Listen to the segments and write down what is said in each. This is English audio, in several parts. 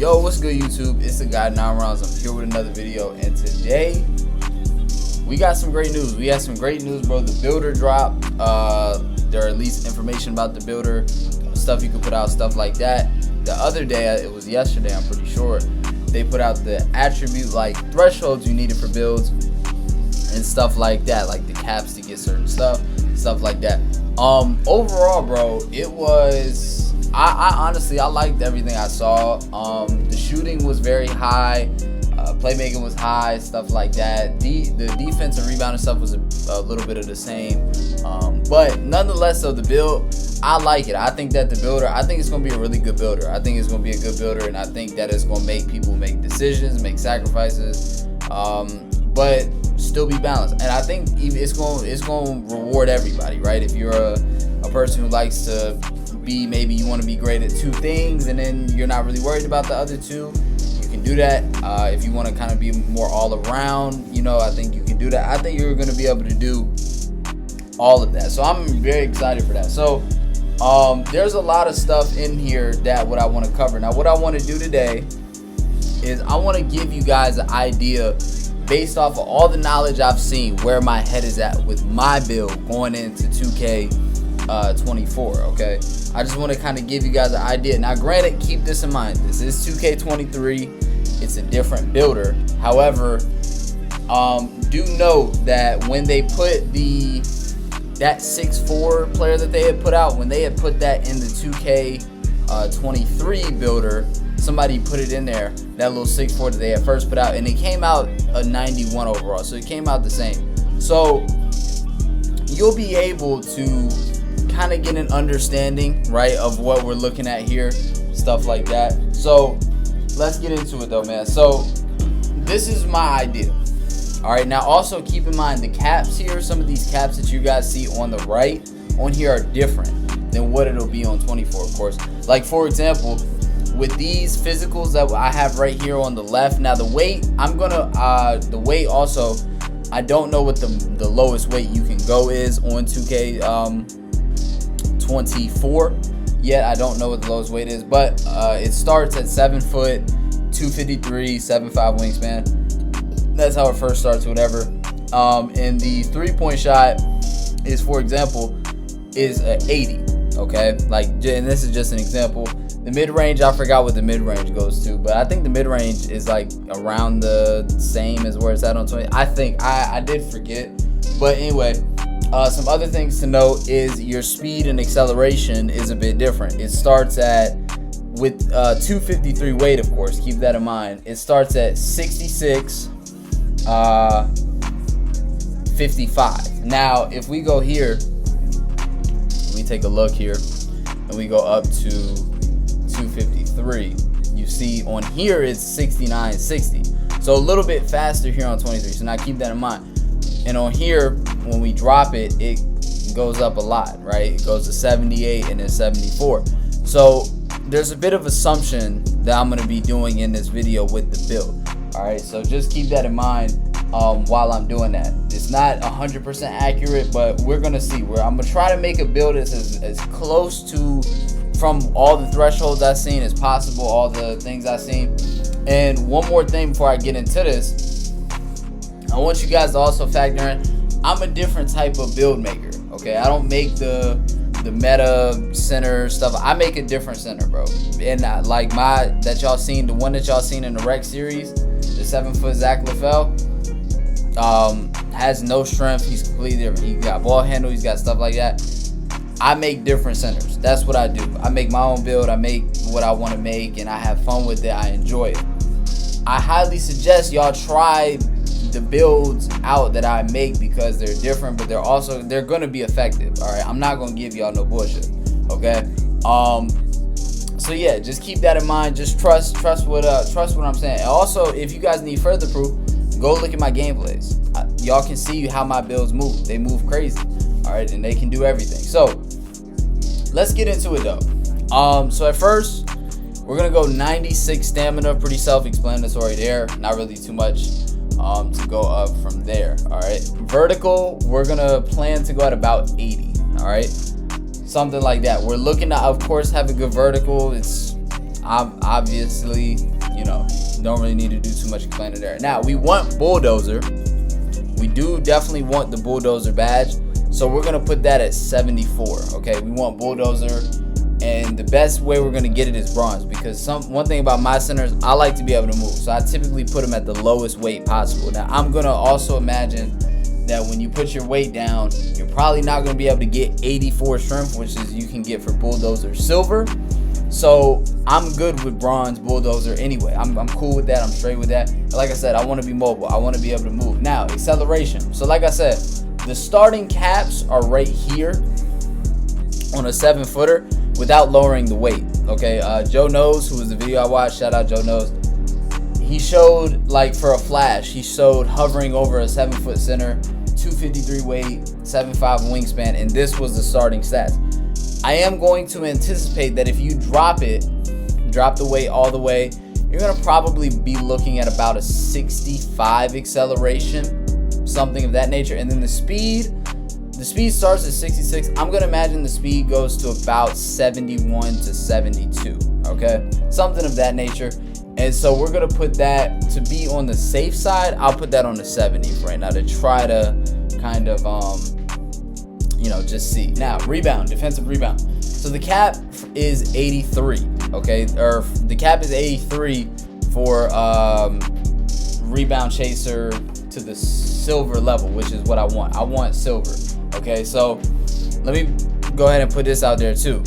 Yo, what's good, YouTube? It's the guy 9 Rounds. I'm here with another video, and today we got some great news. We had some great news, bro. The builder dropped. There are at least information about the builder, stuff you could put out, stuff like that. The other day, it was yesterday, I'm pretty sure, they put out the attribute like thresholds you needed for builds and stuff like that, like the caps to get certain stuff like that. Overall, bro, it was. I honestly liked everything I saw. The shooting was very high, playmaking was high, stuff like that. The defense and rebounding stuff was a little bit of the same, but nonetheless, though, the build, I like it. I think that the builder, I think it's going to be a really good builder. I think it's going to be a good builder, and I think that it's going to make people make decisions, make sacrifices, but still be balanced. And I think it's going to reward everybody, right? If you're a person who likes to maybe you want to be great at two things and then you're not really worried about the other two, you can do that. If you want to kind of be more all around, you know, I think you can do that. I think you're going to be able to do all of that, so I'm very excited for that. So there's a lot of stuff in here that what I want to cover. Now what I want to do today is I want to give you guys an idea based off of all the knowledge I've seen where my head is at with my build going into 2K24. Okay, I just want to kind of give you guys an idea. Now granted, keep this in mind, this is 2K23, it's a different builder. However, do note that when they put that 6'4" player that they had put out, when they had put that in the 2K23 builder, somebody put it in there, that little 6'4" that they had first put out, and it came out a 91 overall, so it came out the same. So you'll be able to kind of get an understanding, right, of what we're looking at here, stuff like that. So let's get into it though, man. So this is my idea. All right, now also keep in mind the caps here, some of these caps that you guys see on the right on here are different than what it'll be on 24, of course. Like for example, with these physicals that I have right here on the left, now the weight, I'm gonna the weight also, I don't know what the lowest weight you can go is on 2K24 yet. I don't know what the lowest weight is, but it starts at 7 foot 253, 7'5" wingspan. That's how it first starts, whatever. And the 3-point shot is, for example, is a 80. Okay, like, and this is just an example. The mid-range, I forgot what the mid-range goes to, but I think the mid-range is like around the same as where it's at on 20. I think I did forget, but anyway, some other things to note is your speed and acceleration is a bit different. It starts at, with 253 weight, of course, keep that in mind. It starts at 66, 55. Now, if we go here, let me take a look here, and we go up to 253. You see on here it's 69, 60. So a little bit faster here on 23. So now keep that in mind. And on here, when we drop it, it goes up a lot, right? It goes to 78 and then 74. So there's a bit of assumption that I'm going to be doing in this video with the build. All right, so just keep that in mind while I'm doing that. It's not 100% accurate, but we're going to see. I'm going to try to make a build that's as close to, from all the thresholds I've seen as possible, all the things I've seen. And one more thing before I get into this, I want you guys to also factor in, I'm a different type of build maker, okay? I don't make the meta center stuff. I make a different center, bro. And like that y'all seen, the one that y'all seen in the rec series, the 7-foot Zach LaFell, has no strength. He's completely different. He got ball handle, he's got stuff like that. I make different centers. That's what I do. I make my own build. I make what I want to make, and I have fun with it. I enjoy it. I highly suggest y'all try the builds out that I make because they're different, but they're gonna be effective. All right, I'm not gonna give y'all no bullshit. Okay. So yeah, just keep that in mind. Just trust what I'm saying. And also, if you guys need further proof, go look at my gameplays. Y'all can see how my builds move. They move crazy. All right, and they can do everything. So let's get into it though. So at first, we're gonna go 96 stamina, pretty self-explanatory there. Not really too much to go up from there. All right, vertical, we're gonna plan to go at about 80. All right, something like that. We're looking to, of course, have a good vertical. It's Obviously, you know, don't really need to do too much explaining there. Now, we want Bulldozer. We do definitely want the Bulldozer badge. So we're going to put that at 74. Okay, we want Bulldozer. And the best way we're going to get it is bronze, because one thing about my centers, I like to be able to move. So I typically put them at the lowest weight possible. Now, I'm going to also imagine that when you put your weight down, you're probably not going to be able to get 84 strength, which is you can get for Bulldozer silver. So I'm good with bronze Bulldozer anyway. I'm cool with that. I'm straight with that. But like I said, I want to be mobile. I want to be able to move. Now, acceleration. So like I said, the starting caps are right here on a 7-footer without lowering the weight. Okay, Joe Knows, who was the video I watched, shout out Joe Knows. He showed, like, for a flash, he showed hovering over a 7-foot center, 253 weight, 7'5" wingspan, and this was the starting stats. I am going to anticipate that if you drop the weight all the way, you're going to probably be looking at about a 65 acceleration, something of that nature. And then the speed starts at 66. I'm going to imagine the speed goes to about 71 to 72, okay? Something of that nature. And so we're going to put that, to be on the safe side, I'll put that on the 70 for right now to try to kind of, just see. Now, rebound, defensive rebound. So the cap is 83, okay? Or the cap is 83 for rebound chaser to the silver level, which is what I want. I want silver, okay? So let me go ahead and put this out there too.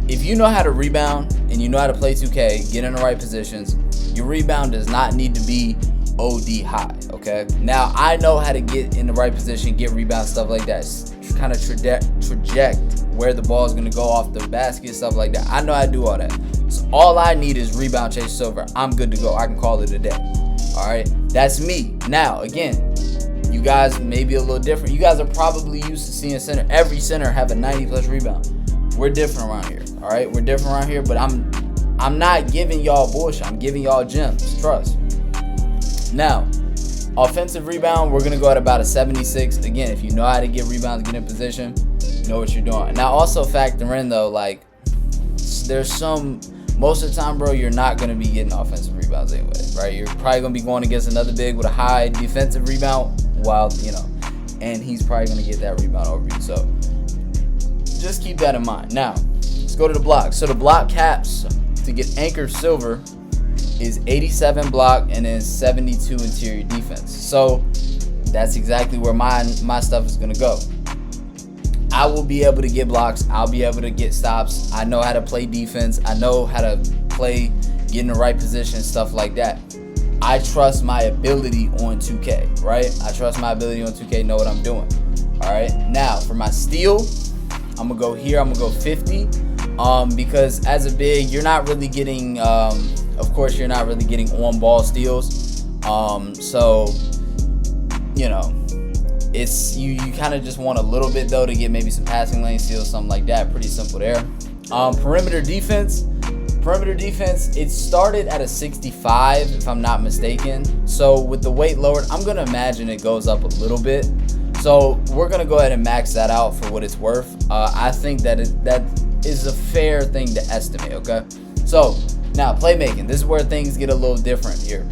If you know how to rebound and you know how to play 2K, get in the right positions, your rebound does not need to be OD high, okay? Now, I know how to get in the right position, get rebound, stuff like that, kind of traject where the ball is going to go off the basket, stuff like that. I know how to do all that. So all I need is rebound chase silver. I'm good to go. I can call it a day. All right, that's me. Now, again, you guys may be a little different. You guys are probably used to seeing every center have a 90+ rebound. We're different around here. All right, we're different around here, but I'm not giving y'all bullshit. I'm giving y'all gems. Trust. Now, offensive rebound, we're going to go at about a 76. Again, if you know how to get rebounds, get in position, you know what you're doing. Now, also factor in, though, like, most of the time, bro, you're not going to be getting offensive rebounds anyway, right? You're probably going to be going against another big with a high defensive rebound, and he's probably going to get that rebound over you. So just keep that in mind. Now, let's go to the block. So the block caps to get anchor silver is 87 block and then 72 interior defense. So that's exactly where my stuff is gonna go. I will be able to get blocks. I'll be able to get stops. I know how to play defense. I know how to play, get in the right position, stuff like that. I trust my ability on 2K, right? I trust my ability on 2K, know what I'm doing. All right. Now for my steal, I'm gonna go here. I'm gonna go 50. Because as a big, you're not really getting, of course, you're not really getting on-ball steals. So, it's you kind of just want a little bit, though, to get maybe some passing lane steals, something like that. Pretty simple there. Perimeter defense, it started at a 65, if I'm not mistaken. So with the weight lowered, I'm going to imagine it goes up a little bit. So we're going to go ahead and max that out for what it's worth. I think that is a fair thing to estimate, okay? So now playmaking, this is where things get a little different here.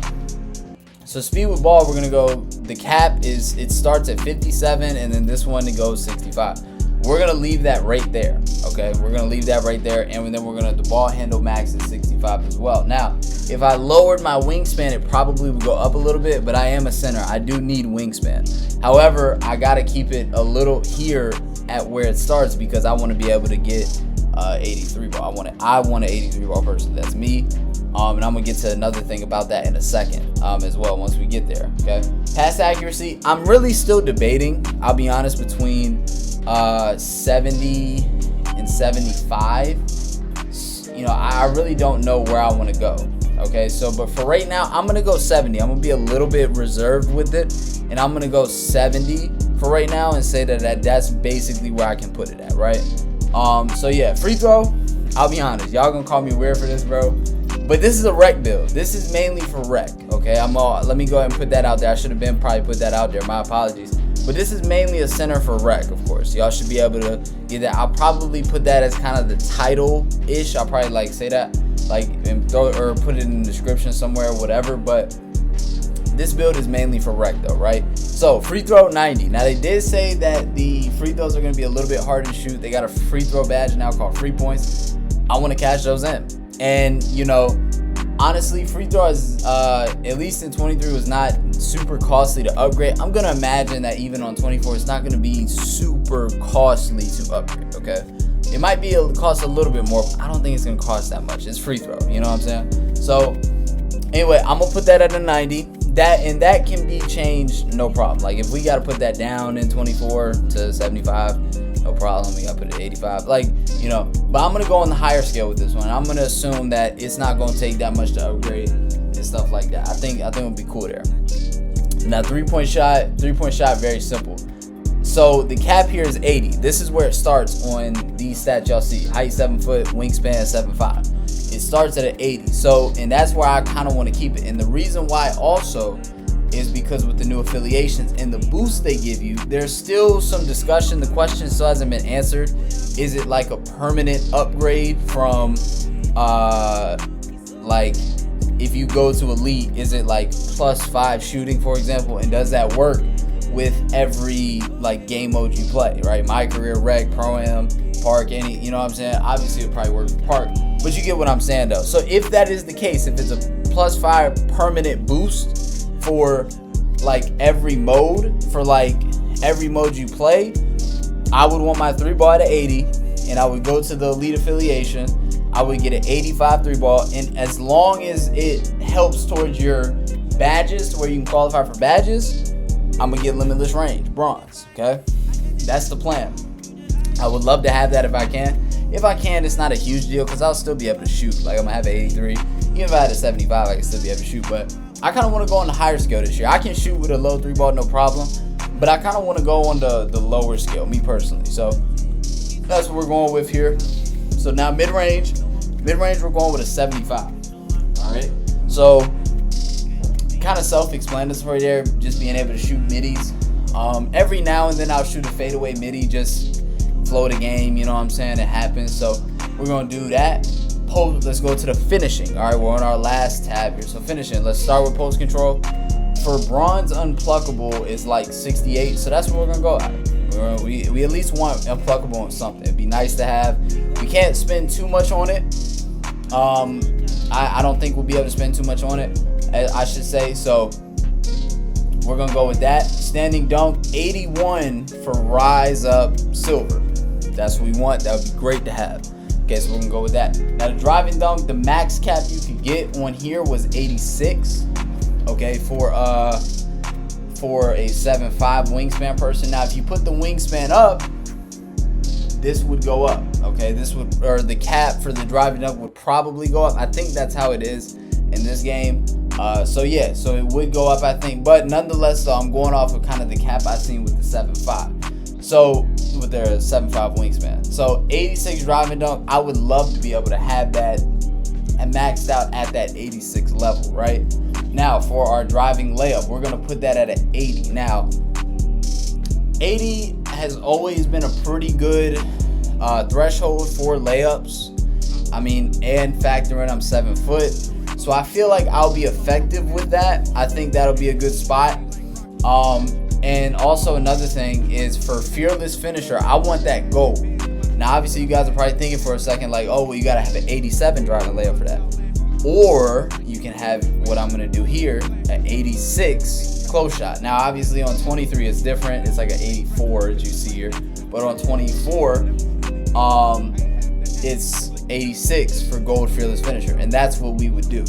So speed with ball, we're gonna go, the cap it starts at 57, and then this one it goes 65. We're gonna leave that right there, okay? We're gonna leave that right there, and then the ball handle max is 65 as well. Now, if I lowered my wingspan, it probably would go up a little bit, but I am a center. I do need wingspan. However, I gotta keep it a little here at where it starts because I want to be able to get 83 ball. I want an 83 ball person. That's me. And I'm gonna get to another thing about that in a second as well once we get there. Okay. Pass accuracy, I'm really still debating. I'll be honest, between 70 and 75. I really don't know where I want to go. Okay, so but for right now, I'm gonna go 70. I'm gonna be a little bit reserved with it, and I'm gonna go 70 for right now and say that's basically where I can put it at, right? So yeah, free throw, I'll be honest, y'all gonna call me weird for this, bro, but this is a rec build. This is mainly for rec, okay? Let me go ahead and put that out there. I should have probably put that out there, my apologies. But this is mainly a center for rec, of course. Y'all should be able to get that. I'll probably put that as kind of the title-ish. I'll probably say that. like, and throw or put it in the description somewhere or whatever. But this build is mainly for rec though, right? So free throw 90. Now they did say that the free throws are going to be a little bit harder to shoot. They got a free throw badge now called free points. I want to cash those in. And you know, honestly, free throws, at least in 23, was not super costly to upgrade. I'm going to imagine that even on 24, it's not going to be super costly to upgrade, okay? It might cost a little bit more, but I don't think it's going to cost that much. It's free throw, you know what I'm saying? So, anyway, I'm going to put that at a 90. That can be changed, no problem. Like, if we got to put that down in 24 to 75, no problem. We got to put it at 85. Like, you know, but I'm going to go on the higher scale with this one. I'm going to assume that it's not going to take that much to upgrade and stuff like that. I think it'll be cool there. Now, three-point shot, very simple. So the cap here is 80. This is where it starts on these stats y'all see. Height 7 foot, wingspan 7'5". It starts at an 80. So, and that's where I kind of want to keep it. And the reason why also is because with the new affiliations and the boost they give you, there's still some discussion. The question still hasn't been answered. Is it like a permanent upgrade from like if you go to elite, is it like +5 shooting, for example? And does that work with every like game mode you play, right? My career, rec, pro-am, park, any, you know what I'm saying? Obviously it'll probably work for park, but you get what I'm saying though. So if that is the case, if it's a +5 permanent boost for like every mode, for like every mode you play, I would want my 3-ball at an 80, and I would go to the elite affiliation. I would get an 85 3-ball, and as long as it helps towards your badges to where you can qualify for badges, I'm gonna get limitless range, bronze, okay? That's the plan. I would love to have that if I can. If I can, it's not a huge deal because I'll still be able to shoot. Like, I'm gonna have an 83. Even if I had a 75, I can still be able to shoot, but I kind of want to go on the higher scale this year. I can shoot with a low 3-ball, no problem, but I kind of want to go on the lower scale, me personally. So that's what we're going with here. So now mid-range, we're going with a 75. All right. So kind of self-explanatory there, just being able to shoot middies. Every now and then I'll shoot a fadeaway midi, just flow the game. You know what I'm saying? It happens. So we're gonna do that. Let's go to the finishing. All right, we're on our last tab here. So finishing. Let's start with post control. For bronze unpluckable is like 68, so that's what we're gonna go at. We at least want unpluckable on something. It'd be nice to have. We can't spend too much on it. I don't think we'll be able to spend too much on it, I should say. So we're gonna go with that. Standing dunk 81 for rise up silver. That's what we want. That would be great to have. Okay, so we're gonna go with that. Now the driving dunk, the max cap you could get on here was 86. Okay, for a 7'5" wingspan person. Now if you put the wingspan up, this would go up. Okay, this would, or the cap for the driving dunk would probably go up. I think that's how it is in this game. So yeah, so it would go up, I think, but nonetheless, so I'm going off of kind of the cap I've seen with the 7'5". So with their 7'5" wingspan. So 86 driving dunk, I would love to be able to have that and maxed out at that 86 level, right? Now for our driving layup, we're gonna put that at an 80. Now 80 has always been a pretty good threshold for layups. I mean, and factor in I'm 7 foot, so I feel like I'll be effective with that. I think that'll be a good spot. And also another thing is for fearless finisher, I want that gold. Now obviously you guys are probably thinking for a second like, oh well, you gotta have an 87 driving layup for that, or you can have what I'm gonna do here, an 86 close shot. Now obviously on 23 it's different, it's like an 84 as you see here, but on 24 it's 86 for gold fearless finisher, and that's what we would do.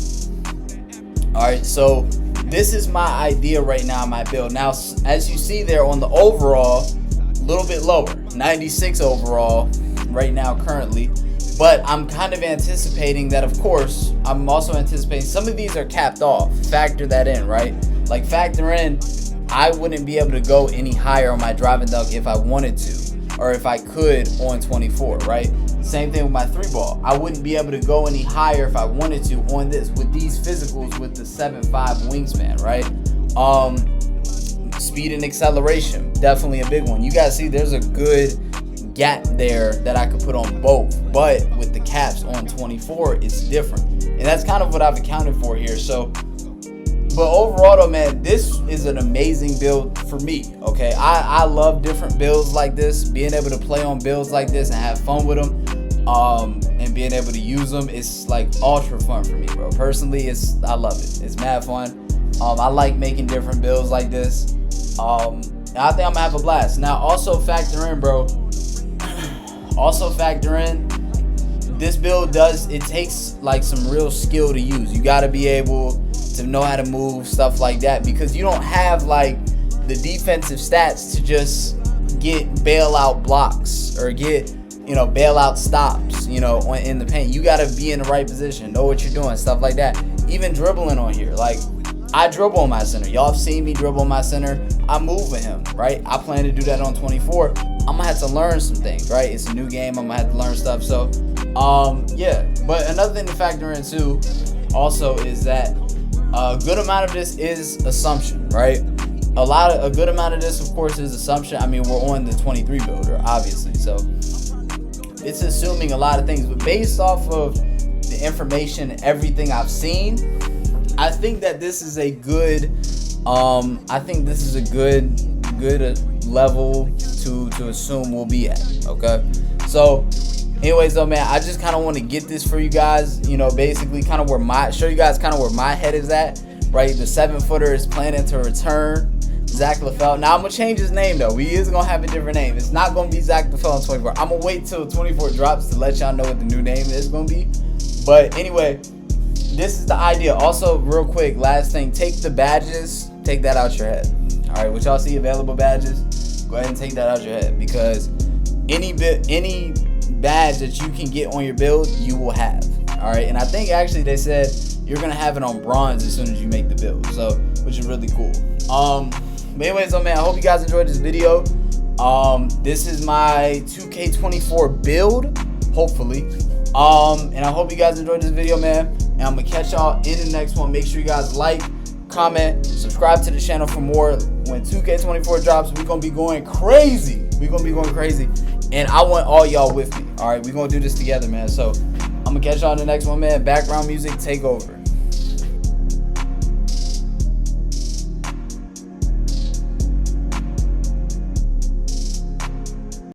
All right, so this is my idea right now, my build. Now as you see there on the overall, a little bit lower, 96 overall right now currently, but I'm kind of anticipating that, of course, I'm also anticipating some of these are capped off. Factor that in, right? Like factor in, I wouldn't be able to go any higher on my driving dunk if I wanted to, or if I could on 24, right? Same thing with my 3-ball. I wouldn't be able to go any higher if I wanted to on this with these physicals with the 7'5" wingspan, right? Speed and acceleration, definitely a big one. You guys see there's a good gap there that I could put on both, but with the caps on 24, it's different. And that's kind of what I've accounted for here. So, but overall though, man, this is an amazing build for me, okay? I love different builds like this. Being able to play on builds like this and have fun with them, and being able to use them, it's like ultra fun for me, bro. Personally, I love it. It's mad fun. I like making different builds like this. And I think I'm gonna have a blast. Now, also factor in, bro. Also factor in, this build takes like some real skill to use. You gotta be able to know how to move, stuff like that, because you don't have like the defensive stats to just get bailout blocks or get, you know, bailout stops, you know, in the paint. You gotta be in the right position, know what you're doing, stuff like that. Even dribbling on here, like I dribble on my center. Y'all have seen me dribble on my center. I move with him, right? I plan to do that on 24. I'm gonna have to learn some things, right? It's a new game. I'm gonna have to learn stuff. So, yeah. But another thing to factor in too, also, is that a good amount of this is assumption, right? A good amount of this, of course, is assumption. I mean, we're on the 23 builder, obviously, so it's assuming a lot of things. But based off of the information and everything I've seen, I think that this is a good. I think this is a good level to assume we'll be at. Okay, so. Anyways though, man, I just kind of want to get this for you guys, you know, basically kind of show you guys kind of where my head is at, right? The 7-footer is planning to return, Zach LaFell. Now, I'm going to change his name though. He is going to have a different name. It's not going to be Zach LaFell on 24. I'm going to wait till 24 drops to let y'all know what the new name is going to be. But anyway, this is the idea. Also, real quick, last thing, take the badges, take that out your head. All right, what y'all see available badges, go ahead and take that out your head, because any badge that you can get on your build, you will have. All right, and I think actually they said you're gonna have it on bronze as soon as you make the build, so which is really cool. But anyways though, man, I hope you guys enjoyed this video. This is my 2K24 build, hopefully. And I hope you guys enjoyed this video, man, and I'm gonna catch y'all in the next one. Make sure you guys like, comment, subscribe to the channel for more. When 2K24 drops, we're gonna be going crazy. And I want all y'all with me. All right, we're gonna do this together, man. So I'm gonna catch y'all in the next one, man. Background music, take over.